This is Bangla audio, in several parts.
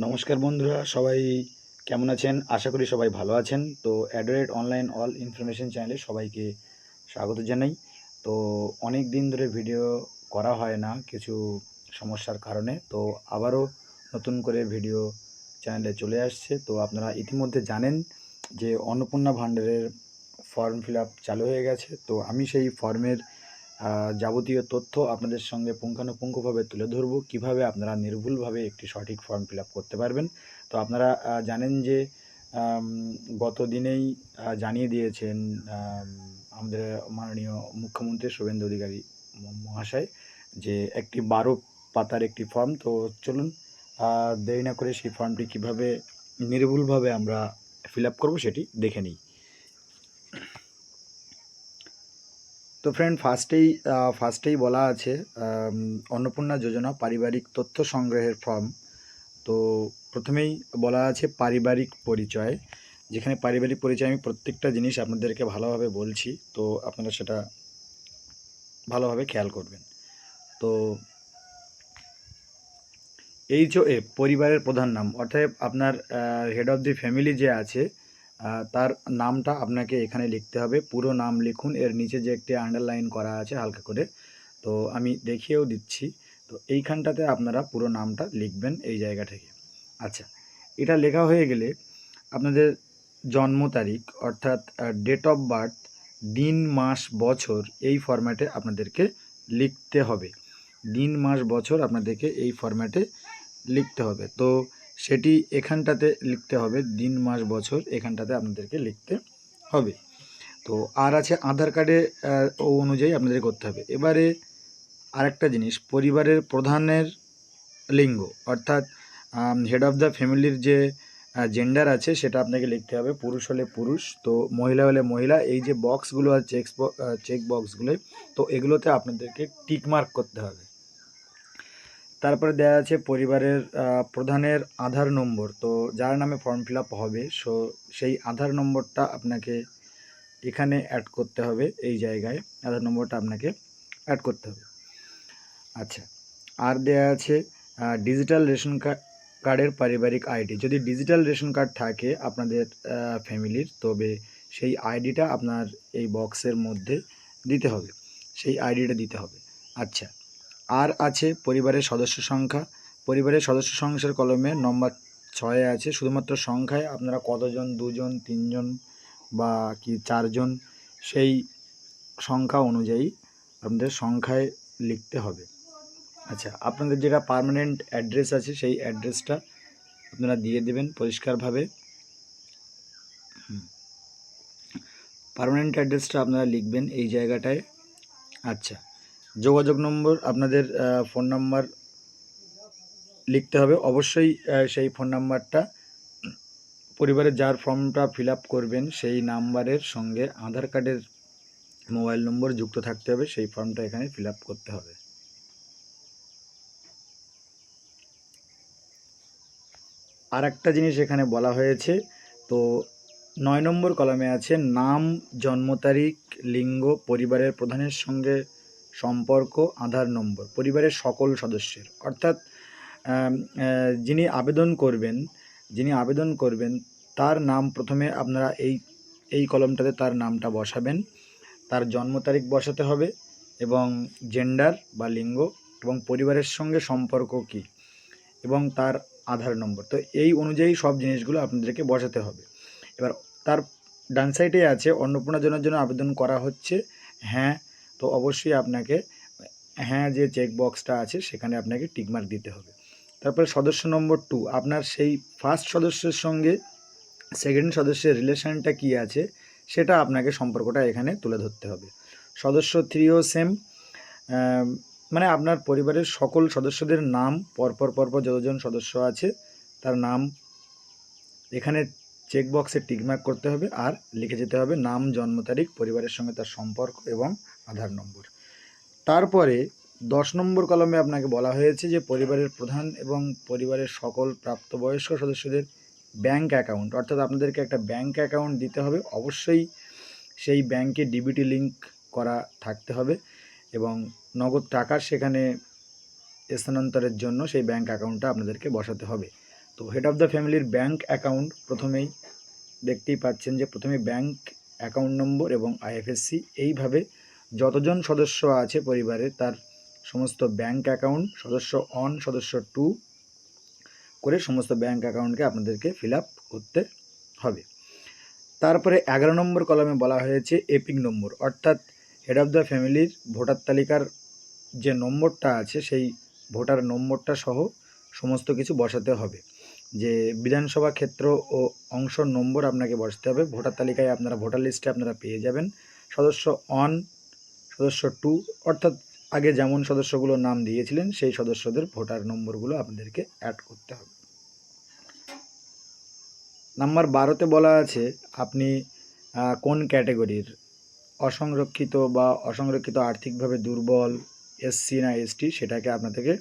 নমস্কার বন্ধুরা, সবাই কেমন আছেন? আশা করি সবাই ভালো আছেন। তো অ্যাডোরেট অনলাইন অল ইনফরমেশন চ্যানেলে সবাইকে স্বাগত জানাই। তো অনেক দিন ধরে ভিডিও করা হয় না কিছু সমস্যার কারণে। তো আবারও নতুন করে ভিডিও চ্যানেলে চলে আসছে। তো আপনারা ইতিমধ্যে জানেন যে অন্নপূর্ণা ভান্ডারের ফর্ম ফিল আপ চালু হয়ে গেছে। তো আমি সেই ফর্মের যাবতীয় তথ্য আপনাদের সঙ্গে পুঙ্খানুপুঙ্খভাবে তুলে ধরব, কীভাবে আপনারা নির্ভুলভাবে একটি সঠিক ফর্ম ফিল আপ করতে পারবেন। তো আপনারা জানেন যে আম, গত দিনেই জানিয়ে দিয়েছেন আমাদের মাননীয় মুখ্যমন্ত্রী শুভেন্দু অধিকারী মহাশয় যে একটি 12 পাতার একটি ফর্ম। তো চলুন দেরি না করে সেই ফর্মটি কীভাবে নির্ভুলভাবে আমরা ফিল আপ করবো সেটি দেখে নিই। তো ফ্রেন্ড, ফার্স্টেই বলা আছে অন্নপূর্ণা যোজনা পারিবারিক তথ্য সংগ্রহের ফর্ম। তো প্রথমেই বলা আছে পারিবারিক পরিচয়, যেখানে পারিবারিক পরিচয় আমি প্রত্যেকটা জিনিস আপনাদেরকে ভালোভাবে বলছি, তো আপনারা সেটা ভালোভাবে খেয়াল করবেন। তো পরিবারের প্রধান নাম, অর্থাৎ আপনার হেড অফ দি ফ্যামিলি যে আছে তার নামটা আপনাকে এখানে লিখতে হবে। পুরো নাম লিখুন, এর নিচে যে একটি আন্ডারলাইন করা আছে হালকা করে, তো আমি দেখিয়েও দিচ্ছি। তো এইখানটাতে আপনারা পুরো নামটা লিখবেন এই জায়গা থেকে। আচ্ছা, এটা লেখা হয়ে গেলে আপনাদের জন্ম তারিখ, অর্থাৎ ডেট অফ বার্থ, দিন মাস বছর এই ফরম্যাটে আপনাদেরকে লিখতে হবে। দিন মাস বছর আপনাদেরকে এই ফরম্যাটে লিখতে হবে। তো সেটি এখানটাতে লিখতে হবে, দিন মাস বছর এখানটাতে আপনাদেরকে লিখতে হবে। তো আর আছে আধার কার্ডে ও অনুযায়ী আপনাদের করতে হবে। এবারে আরেকটা জিনিস, পরিবারের প্রধানের লিঙ্গ, অর্থাৎ হেড অফ দ্য ফ্যামিলির যে জেন্ডার আছে সেটা আপনাকে লিখতে হবে। পুরুষ হলে পুরুষ, তো মহিলা হলে মহিলা। এই যে বক্সগুলো আছে চেক বক্সগুলো, তো এগুলোতে আপনাদেরকে টিক মার্ক করতে হবে। তারপরে দেওয়া আছে পরিবারের প্রধানের আধার নম্বর। তো যার নামে ফর্ম ফিল আপ হবে সেই আধার নম্বরটা আপনাকে এখানে অ্যাড করতে হবে। এই জায়গায় আধার নম্বরটা আপনাকে অ্যাড করতে হবে। আচ্ছা, আর দেওয়া আছে ডিজিটাল রেশন কার্ডের পারিবারিক আইডি। যদি ডিজিটাল রেশন কার্ড থাকে আপনাদের ফ্যামিলির, তবে সেই আইডিটা আপনার এই বক্সের মধ্যে দিতে হবে, সেই আইডিটা দিতে হবে। আচ্ছা, আর আছে পরিবারের সদস্য সংখ্যা। পরিবারের সদস্য সংখ্যার কলমে নম্বর 6 আছে। শুধুমাত্র সংখ্যায় আপনারা কতজন, 2 জন, 3 জন বা কি 4 জন, সেই সংখ্যা অনুযায়ী আপনাদের সংখ্যায় লিখতে হবে। আচ্ছা, আপনাদের যেটা পার্মানেন্ট অ্যাড্রেস আছে সেই অ্যাড্রেসটা আপনারা দিয়ে দেবেন পরিষ্কারভাবে। পার্মানেন্ট অ্যাড্রেসটা আপনারা লিখবেন এই জায়গাটায়। আচ্ছা, যোগাযোগ নম্বর, আপনাদের ফোন নাম্বার লিখতে হবে অবশ্যই। সেই ফোন নাম্বারটা পরিবারের যার ফর্মটা ফিল আপ করবেন সেই নাম্বারের সঙ্গে আধার কার্ডের মোবাইল নম্বর যুক্ত থাকতে হবে, সেই ফর্মটা এখানে ফিল আপ করতে হবে। আর একটা জিনিস এখানে বলা হয়েছে, তো 9 নম্বর কলামে আছে নাম, জন্ম তারিখ, লিঙ্গ, পরিবারের প্রধানের সঙ্গে সম্পর্ক, আধার নম্বর, পরিবারের সকল সদস্যের। অর্থাৎ যিনি আবেদন করবেন তার নাম প্রথমে আপনারা এই কলমটাতে তার নামটা বসাবেন, তার জন্ম তারিখ বসাতে হবে এবং জেন্ডার বা লিঙ্গ এবং পরিবারের সঙ্গে সম্পর্ক কী এবং তার আধার নম্বর। তো এই অনুযায়ী সব জিনিসগুলো আপনাদেরকে বসাতে হবে। এবার তার ডান সাইডে আছে অন্নপূর্ণা যোজনার জন্য আবেদন করা হচ্ছে, হ্যাঁ। তো অবশ্যই আপনাকে হ্যাঁ যে চেক বক্সটা আছে সেখানে আপনাকে টিকমার্ক দিতে হবে। তারপরে সদস্য নম্বর 2, আপনার সেই ফার্স্ট সদস্যের সঙ্গে সেকেন্ড সদস্যের রিলেশনটা কী আছে সেটা আপনাকে সম্পর্কটা এখানে তুলে ধরতে হবে। সদস্য 3ও সেম, মানে আপনার পরিবারের সকল সদস্যদের নাম পরপর যতজন সদস্য আছে তার নাম এখানে চেক বক্সে টিকমার্ক করতে হবে আর লিখে যেতে হবে নাম, জন্ম তারিখ, পরিবারের সঙ্গে তার সম্পর্ক এবং আধার নম্বর। তারপরে 10 নম্বর কলমে আপনাকে বলা হয়েছে যে পরিবারের প্রধান এবং পরিবারের সকল প্রাপ্তবয়স্ক সদস্যদের ব্যাঙ্ক অ্যাকাউন্ট, অর্থাৎ আপনাদেরকে একটা ব্যাঙ্ক অ্যাকাউন্ট দিতে হবে। অবশ্যই সেই ব্যাঙ্কে ডিবিটি লিঙ্ক করা থাকতে হবে এবং নগদ টাকা সেখানে স্থানান্তরের জন্য সেই ব্যাঙ্ক অ্যাকাউন্টটা আপনাদেরকে বসাতে হবে। তো হেড অফ দ্য ফ্যামিলির ব্যাংক অ্যাকাউন্ট প্রথমেই দেখতেই পাচ্ছেন যে প্রথমে ব্যাংক অ্যাকাউন্ট নম্বর এবং আইএফএসসি, এইভাবে যতজন সদস্য আছে পরিবারের তার সমস্ত ব্যাংক অ্যাকাউন্ট, সদস্য 1 সদস্য 2 করে সমস্ত ব্যাংক অ্যাকাউন্টকে আপনাদেরকে ফিল আপ করতে হবে। তারপরে 11 নম্বর কলামে বলা হয়েছে এপিক নম্বর, অর্থাৎ হেড অফ দ্য ফ্যামিলির ভোটার তালিকার যে নম্বরটা আছে সেই ভোটার নম্বরটা সহ সমস্ত কিছু বসাতে হবে। যে বিধানসভা ক্ষেত্র ও অংশ নম্বর আপনাকে বসাতে হবে। ভোটার তালিকায় আপনারা ভোটার লিস্টে আপনারা পেয়ে যাবেন সদস্য 1 সদস্য 2, অর্থাৎ আগে যেমন সদস্যগুলোর নাম দিয়েছিলেন সেই সদস্যদের ভোটার নম্বরগুলো আপনাদেরকে অ্যাড করতে হবে। নাম্বার 12তে বলা আছে আপনি কোন ক্যাটাগরির, অসংরক্ষিত বা অসংরক্ষিত আর্থিকভাবে দুর্বল, এসসি না এসটি, সেটাকে আপনাদেরকে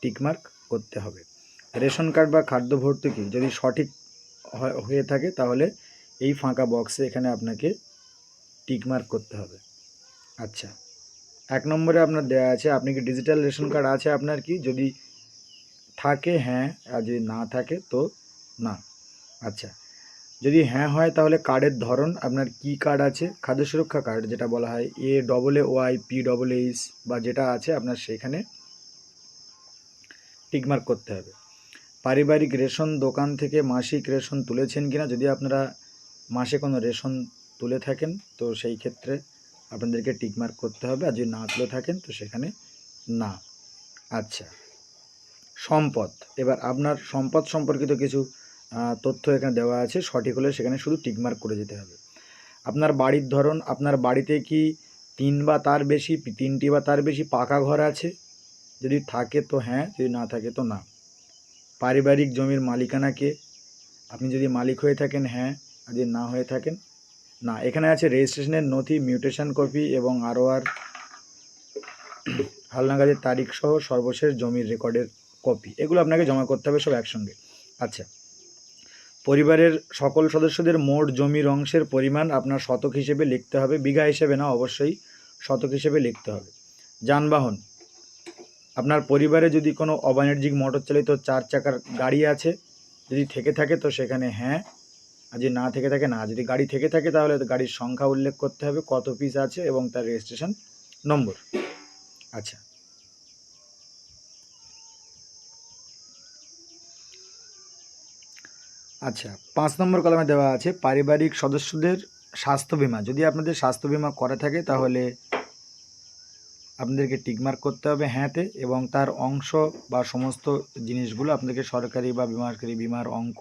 টিকমার্ক করতে হবে। রেশন কার্ড বা খাদ্য ভর্তুকি যদি সঠিক হয়ে থাকে তাহলে এই ফাঁকা বক্সে এখানে আপনাকে টিকমার্ক করতে হবে। আচ্ছা, 1 নম্বরে আপনার দেওয়া আছে আপনি কি ডিজিটাল রেশন কার্ড আছে আপনার কি, যদি থাকে হ্যাঁ, আর যদি না থাকে তো না। আচ্ছা, যদি হ্যাঁ হয় তাহলে কার্ডের ধরন আপনার কি কার্ড আছে, খাদ্য সুরক্ষা কার্ড যেটা বলা হয় AAYPSS বা যেটা আছে আপনার সেখানে টিকমার্ক করতে হবে। পারিবারিক রেশন দোকান থেকে মাসিক রেশন তুলেছেন কিনা, যদি আপনারা মাসে কোনো রেশন তুলে থাকেন তো সেই ক্ষেত্রে আপনাদেরকে টিকমার্ক করতে হবে, আর যদি না তুলে থাকেন তো সেখানে না। আচ্ছা, সম্পদ, এবার আপনার সম্পদ সম্পর্কিত কিছু তথ্য এখানে দেওয়া আছে, সঠিক হলে সেখানে শুধু টিকমার্ক করে যেতে হবে। আপনার বাড়ির ধরন, আপনার বাড়িতে কি 3 বা তার বেশি 3টি বা তার বেশি পাকা ঘর আছে, যদি থাকে তো হ্যাঁ, যদি না থাকে তো না। পারিবারিক জমির মালিকানা কে, আপনি যদি মালিক হয়ে থাকেন হ্যাঁ, আর যদি না হয়ে থাকেন না। এখানে আছে রেজিস্ট্রেশনের নথি, মিউটেশন কপি এবং ROR হালনাগাদের তারিখ সহ সর্বশেষ জমির রেকর্ডের কপি, এগুলো আপনাকে জমা করতে হবে সব একসঙ্গে। আচ্ছা, পরিবারের সকল সদস্যদের মোট জমির অংশের পরিমাণ আপনার শতক হিসেবে লিখতে হবে, বিঘা হিসেবে না, অবশ্যই শতক হিসেবে লিখতে হবে। যানবাহন, আপনার পরিবারে যদি কোনো অবাণিজ্যিক মোটর চালিত 4 চাকার গাড়ি আছে, যদি থেকে থাকে তো সেখানে হ্যাঁ, আর যদি না থেকে থাকে না। যদি গাড়ি থেকে থাকে তাহলে গাড়ির সংখ্যা উল্লেখ করতে হবে, কত পিস আছে এবং তার রেজিস্ট্রেশন নম্বর। আচ্ছা, আচ্ছা 5 নম্বর কলামে দেওয়া আছে পারিবারিক সদস্যদের স্বাস্থ্য বিমা, যদি আপনাদের স্বাস্থ্য বিমা করা থাকে তাহলে আপনাদেরকে টিকমার্ক করতে হবে হ্যাঁতে, এবং তার অংশ বা সমস্ত জিনিসগুলো আপনাদেরকে সরকারি বা বিমাকারী বিমার অঙ্ক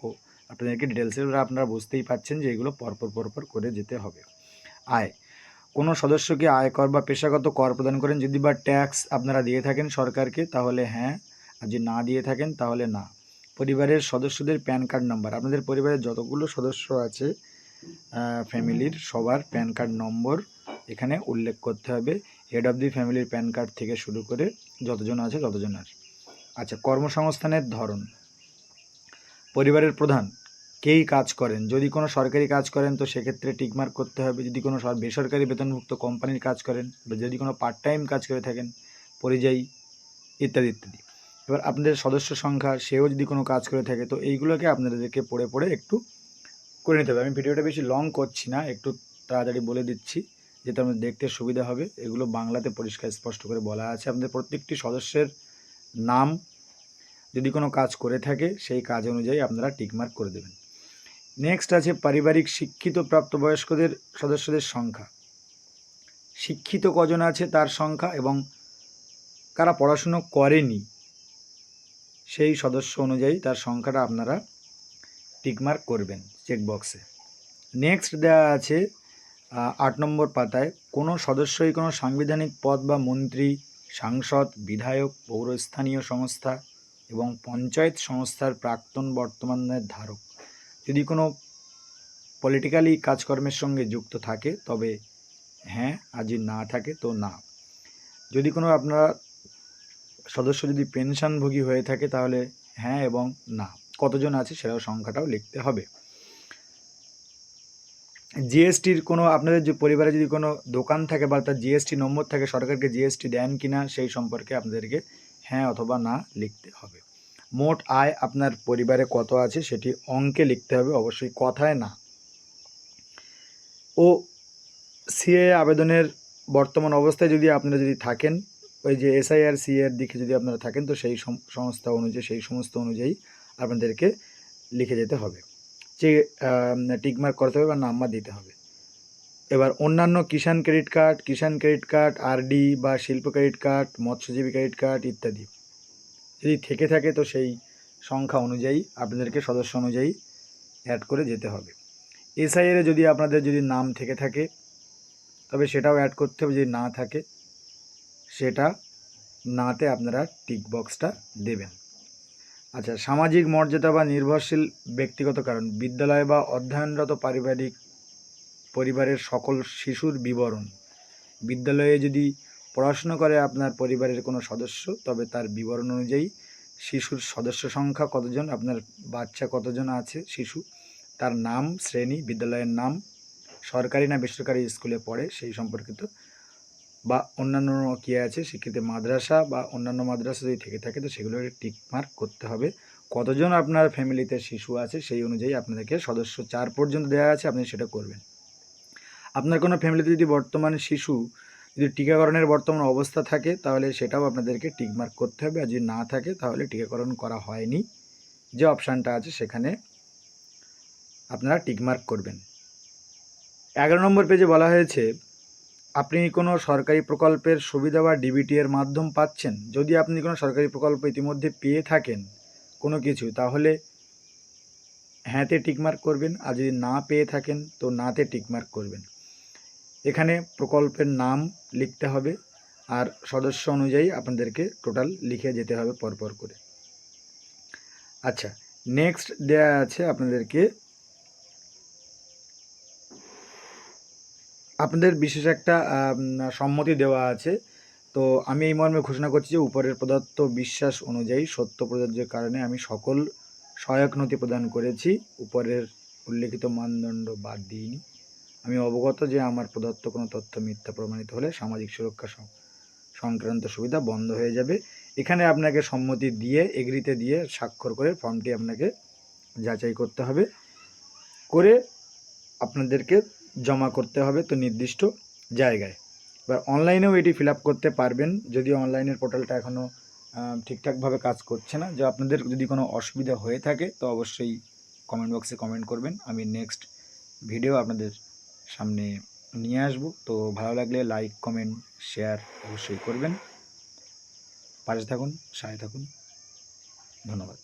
আপনাদেরকে ডিটেলসে, আপনারা বুঝতেই পাচ্ছেন যে এগুলো পরপর করে যেতে হবে। আয়, কোনো সদস্যকে আয়কর বা পেশাগত কর প্রদান করেন, যদি বা ট্যাক্স আপনারা দিয়ে থাকেন সরকারকে তাহলে হ্যাঁ, আর যদি না দিয়ে থাকেন তাহলে না। পরিবারের সদস্যদের প্যান কার্ড নাম্বার, আপনাদের পরিবারের যতগুলো সদস্য আছে ফ্যামিলির সবার প্যান কার্ড নম্বর এখানে উল্লেখ করতে হবে, হেড অফ দি ফ্যামিলির প্যান কার্ড থেকে শুরু করে যতজন আছে ততজনের। আচ্ছা, কর্মসংস্থানের ধরন, পরিবারের প্রধান কেই কাজ করেন, যদি কোনো সরকারি কাজ করেন তো সেক্ষেত্রে টিকমার্ক করতে হবে, যদি কোনো বেসরকারি বেতনভুক্ত কোম্পানির কাজ করেন বা যদি কোনো পার্ট টাইম কাজ করে থাকেন, পরিযায়ী ইত্যাদি ইত্যাদি। এবার আপনাদের সদস্য সংখ্যা, সেও যদি কোনো কাজ করে থাকে তো এইগুলোকে আপনাদেরকে পড়ে একটু করে নিতে হবে। আমি ভিডিওটা বেশি লং করছি না, একটু তাড়াতাড়ি বলে দিচ্ছি যেটা আমাদের দেখতে সুবিধা হবে। এগুলো বাংলাতে পরিষ্কার স্পষ্ট করে বলা আছে, আপনাদের প্রত্যেকটি সদস্যের নাম, যদি কোনো কাজ করে থাকে সেই কাজ অনুযায়ী আপনারা টিকমার্ক করে দেবেন। নেক্সট আছে পারিবারিক শিক্ষিত প্রাপ্তবয়স্কদের সদস্যদের সংখ্যা, শিক্ষিত কজন আছে তার সংখ্যা এবং কারা পড়াশুনো করেনি সেই সদস্য অনুযায়ী তার সংখ্যাটা আপনারা টিকমার্ক করবেন চেকবক্সে। নেক্সট দেওয়া আছে 8 নম্বর পাতায়, কোনো সদস্যই কোনো সাংবিধানিক পদ বা মন্ত্রী, সাংসদ, বিধায়ক, পৌরস্থানীয় সংস্থা এবং পঞ্চায়েত সংস্থার প্রাক্তন বর্তমানের ধারক, যদি কোনো পলিটিক্যালি কাজকর্মের সঙ্গে যুক্ত থাকে তবে হ্যাঁ, আর যদি না থাকে তো না। যদি কোনো আপনারা সদস্য যদি পেনশনভোগী হয়ে থাকে তাহলে হ্যাঁ এবং না, কতজন আছে সেটাও সংখ্যাটাও লিখতে হবে। জিএসটির কোনো আপনাদের যে পরিবারে যদি কোনো দোকান থাকে বা তার জিএসটি নম্বর থাকে, সরকারকে জিএসটি দেন কিনা সেই সম্পর্কে আপনাদেরকে হ্যাঁ অথবা না লিখতে হবে। মোট আয় আপনার পরিবারে কত আছে সেটি অঙ্কে লিখতে হবে, অবশ্যই কথায় না। ও সিএ আবেদনের বর্তমান অবস্থায় যদি আপনারা যদি থাকেন, ওই যে এসআইআর সিএ এর দিকে যদি আপনারা থাকেন, তো সেই সংস্থা অনুযায়ী, সেই সমস্ত অনুযায়ী আপনাদেরকে লিখে যেতে হবে, যে টিকমার্ক করতে হবে বা নাম্বার দিতে হবে। এবার অন্যান্য কিষাণ ক্রেডিট কার্ড, আরডি বা শিল্প ক্রেডিট কার্ড, মৎস্যজীবী ক্রেডিট কার্ড ইত্যাদি যদি থেকে থাকে, তো সেই সংখ্যা অনুযায়ী আপনাদেরকে সদস্য অনুযায়ী অ্যাড করে যেতে হবে। এসআইআর যদি আপনাদের যদি নাম থেকে থাকে তবে সেটাও অ্যাড করতে হবে, যদি না থাকে সেটা নাতে আপনারা টিক বক্সটা দেবেন। আচ্ছা, সামাজিক মর্যাদা বা নির্ভরশীল ব্যক্তিগত কারণ, বিদ্যালয় বা অধ্যয়নরত পরিবারের সকল শিশুর বিবরণ। বিদ্যালয়ে যদি পড়াশুনো করে আপনার পরিবারের কোনো সদস্য, তবে তার বিবরণ অনুযায়ী শিশুর সদস্য সংখ্যা কতজন, আপনার বাচ্চা কতজন আছে শিশু, তার নাম, শ্রেণী, বিদ্যালয়ের নাম, সরকারি না বেসরকারি স্কুলে পড়ে সেই সম্পর্কিত, বা অন্যান্য কী আছে স্বীকৃত মাদ্রাসা বা অন্যান্য মাদ্রাসা যদি থেকে থাকে, তো সেগুলো টিক মার্ক করতে হবে। কতজন আপনার ফ্যামিলিতে শিশু আছে সেই অনুযায়ী আপনাদেরকে সদস্য 4 পর্যন্ত দেওয়া আছে, আপনি সেটা করবেন। আপনার কোনো ফ্যামিলিতে যদি বর্তমানে শিশু যদি টিকাকরণের বর্তমান অবস্থা থাকে, তাহলে সেটাও আপনাদেরকে টিক মার্ক করতে হবে, আর যদি না থাকে তাহলে টিকাকরণ করা হয়নি যে অপশানটা আছে সেখানে আপনারা টিক মার্ক করবেন। 11 নম্বর পেজে বলা হয়েছে, আপনি কোনো সরকারি প্রকল্পের সুবিধা বা ডিবিটি এর মাধ্যম পাচ্ছেন। যদি আপনি কোনো সরকারি প্রকল্প ইতিমধ্যে পেয়ে থাকেন কোনো কিছু, তাহলে হ্যাঁতে টিকমার্ক করবেন, আর যদি না পেয়ে থাকেন তো নাতে টিকমার্ক করবেন। এখানে প্রকল্পের নাম লিখতে হবে, আর সদস্য অনুযায়ী আপনাদেরকে টোটাল লিখে যেতে হবে পরপর করে। আচ্ছা, নেক্সট দেয়া আছে আপনাদেরকে, আপনাদের বিশেষ একটা সম্মতি দেওয়া আছে। তো আমি এই মর্মে ঘোষণা করছি যে উপরের প্রদত্ত বিশ্বাস অনুযায়ী সত্য প্রযোজ্যের কারণে আমি সকল সহায়ক নথি প্রদান করেছি, উপরের উল্লেখিত মানদণ্ড বাদ দিইনি। আমি অবগত যে আমার প্রদত্ত কোনো তথ্য মিথ্যা প্রমাণিত হলে সামাজিক সুরক্ষা সংক্রান্ত সুবিধা বন্ধ হয়ে যাবে। এখানে আপনাকে সম্মতি দিয়ে এগ্রিতে দিয়ে স্বাক্ষর করে ফর্মটি আপনাকে যাচাই করতে হবে, করে আপনাদেরকে জমা করতে হবে তো নির্দিষ্ট জায়গায়। এবার অনলাইনেও এটি ফিল আপ করতে পারবেন, যদিও অনলাইনের পোর্টালটা এখনও ঠিকঠাকভাবে কাজ করছে না। যে আপনাদের যদি কোনো অসুবিধা হয়ে থাকে তো অবশ্যই কমেন্ট বক্সে কমেন্ট করবেন, আমি নেক্সট ভিডিও আপনাদের সামনে নিয়ে আসব। তো ভালো লাগলে লাইক, কমেন্ট, শেয়ার অবশ্যই করবেন। পাশে থাকুন, সাথে থাকুন। ধন্যবাদ।